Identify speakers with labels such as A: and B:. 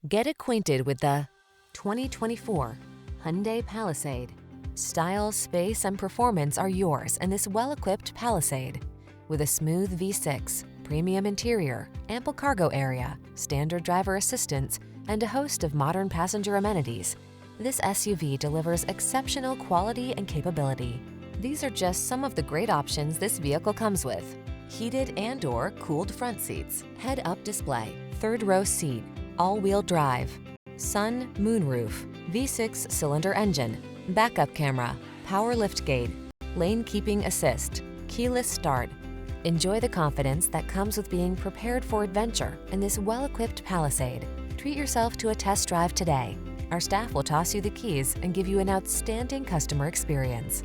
A: Get acquainted with the 2024 Hyundai Palisade. Style, space, and performance are yours in this well-equipped Palisade. With a smooth V6, premium interior, ample cargo area, standard driver assistance, and a host of modern passenger amenities, this SUV delivers exceptional quality and capability. These are just some of the great options this vehicle comes with: heated and/or cooled front seats, head-up display, third-row seat, all-wheel drive, sun, moonroof, V6 cylinder engine, backup camera, power liftgate, lane keeping assist, keyless start. Enjoy the confidence that comes with being prepared for adventure in this well-equipped Palisade. Treat yourself to a test drive today. Our staff will toss you the keys and give you an outstanding customer experience.